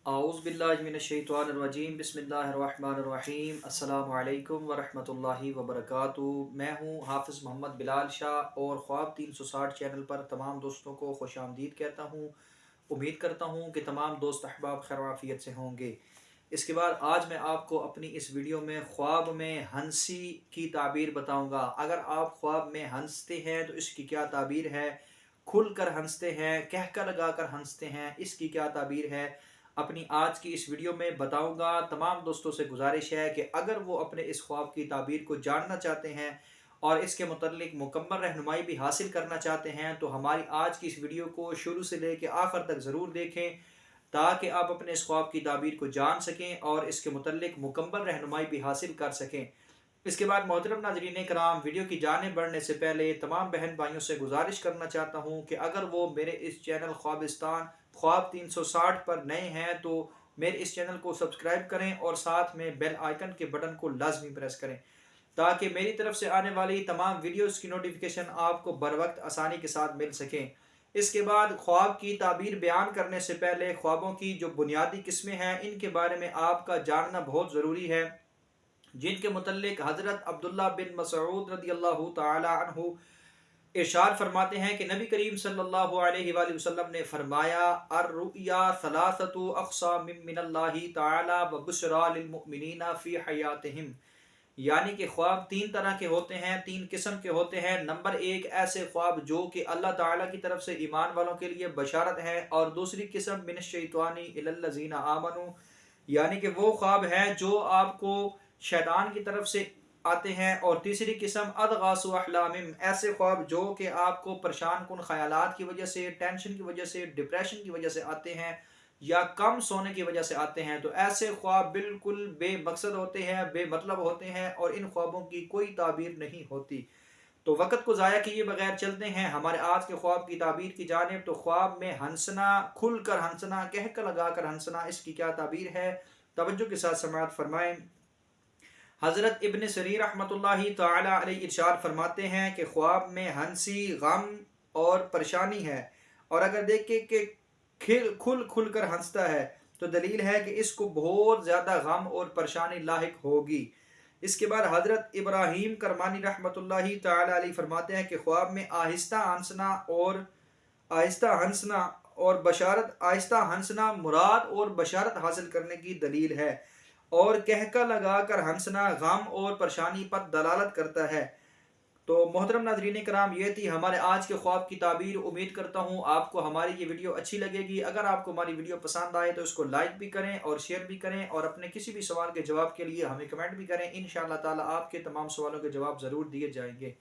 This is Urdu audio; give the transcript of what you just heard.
اعوذ باللہ من الشیطان الرجیم بسم اللہ الرحمن الرحیم السلام علیکم ورحمۃ اللہ وبرکاتہ۔ میں ہوں حافظ محمد بلال شاہ اور خواب 360 چینل پر تمام دوستوں کو خوش آمدید کہتا ہوں۔ امید کرتا ہوں کہ تمام دوست احباب خیر و عافیت سے ہوں گے۔ اس کے بعد آج میں آپ کو اپنی اس ویڈیو میں خواب میں ہنسی کی تعبیر بتاؤں گا۔ اگر آپ خواب میں ہنستے ہیں تو اس کی کیا تعبیر ہے، کھل کر ہنستے ہیں، کہکہ لگا کر ہنستے ہیں، اس کی کیا تعبیر ہے، اپنی آج کی اس ویڈیو میں بتاؤں گا۔ تمام دوستوں سے گزارش ہے کہ اگر وہ اپنے اس خواب کی تعبیر کو جاننا چاہتے ہیں اور اس کے متعلق مکمل رہنمائی بھی حاصل کرنا چاہتے ہیں تو ہماری آج کی اس ویڈیو کو شروع سے لے کے آخر تک ضرور دیکھیں تاکہ آپ اپنے اس خواب کی تعبیر کو جان سکیں اور اس کے متعلق مکمل رہنمائی بھی حاصل کر سکیں۔ اس کے بعد محترم ناظرین کرام، ویڈیو کی جانب بڑھنے سے پہلے تمام بہن بھائیوں سے گزارش کرنا چاہتا ہوں کہ اگر وہ میرے اس چینل خواب 360 پر نئے ہیں تو میرے اس چینل کو سبسکرائب کریں اور ساتھ میں بیل آئیکن کے بٹن کو لازمی پریس کریں تاکہ میری طرف سے آنے والی تمام ویڈیوز کی نوٹیفیکیشن آپ کو بر وقت آسانی کے ساتھ مل سکیں۔ اس کے بعد خواب کی تعبیر بیان کرنے سے پہلے خوابوں کی جو بنیادی قسمیں ہیں ان کے بارے میں آپ کا جاننا بہت ضروری ہے، جن کے متعلق حضرت عبداللہ بن مسعود رضی اللہ تعالی عنہ ارشاد فرماتے ہیں کہ نبی کریم صلی اللہ علیہ وآلہ وسلم نے فرمایا، الرؤیا ثلاثۃ اقسام من اللہ تعالی وبشرى للمؤمنین فی حیاتہم، یعنی کہ خواب تین طرح کے ہوتے ہیں، تین قسم کے ہوتے ہیں۔ نمبر ایک ایسے خواب جو کہ اللہ تعالیٰ کی طرف سے ایمان والوں کے لیے بشارت ہے، اور دوسری قسم من الشیطان الی الذین آمنوا، یعنی کہ وہ خواب ہے جو آپ کو شیطان کی طرف سے آتے ہیں، اور تیسری قسم اضغاث احلام، ایسے خواب جو کہ آپ کو پریشان کن خیالات کی وجہ سے، ٹینشن کی وجہ سے، ڈپریشن کی وجہ سے آتے ہیں یا کم سونے کی وجہ سے آتے ہیں۔ تو ایسے خواب بالکل بے مقصد ہوتے ہیں، بے مطلب ہوتے ہیں اور ان خوابوں کی کوئی تعبیر نہیں ہوتی۔ تو وقت کو ضائع کیے بغیر چلتے ہیں ہمارے آج کے خواب کی تعبیر کی جانب۔ تو خواب میں ہنسنا، کھل کر ہنسنا، کہکہ لگا کر ہنسنا، اس کی کیا تعبیر ہے، توجہ کے ساتھ سماعت فرمائیں۔ حضرت ابن سری رحمۃ اللہ تعالی علیہ ارشاد فرماتے ہیں کہ خواب میں ہنسی غم اور پریشانی ہے، اور اگر دیکھیں کہ کھل کر ہنستا ہے تو دلیل ہے کہ اس کو بہت زیادہ غم اور پریشانی لاحق ہوگی۔ اس کے بعد حضرت ابراہیم کرمانی رحمۃ اللہ تعالی علیہ فرماتے ہیں کہ خواب میں آہستہ ہنسنا مراد اور بشارت حاصل کرنے کی دلیل ہے، اور کہکہ لگا کر ہنسنا غم اور پریشانی پر دلالت کرتا ہے۔ تو محترم ناظرین کرام، یہ تھی ہمارے آج کے خواب کی تعبیر۔ امید کرتا ہوں آپ کو ہماری یہ ویڈیو اچھی لگے گی۔ اگر آپ کو ہماری ویڈیو پسند آئے تو اس کو لائک بھی کریں اور شیئر بھی کریں، اور اپنے کسی بھی سوال کے جواب کے لیے ہمیں کمنٹ بھی کریں۔ انشاءاللہ تعالی آپ کے تمام سوالوں کے جواب ضرور دیے جائیں گے۔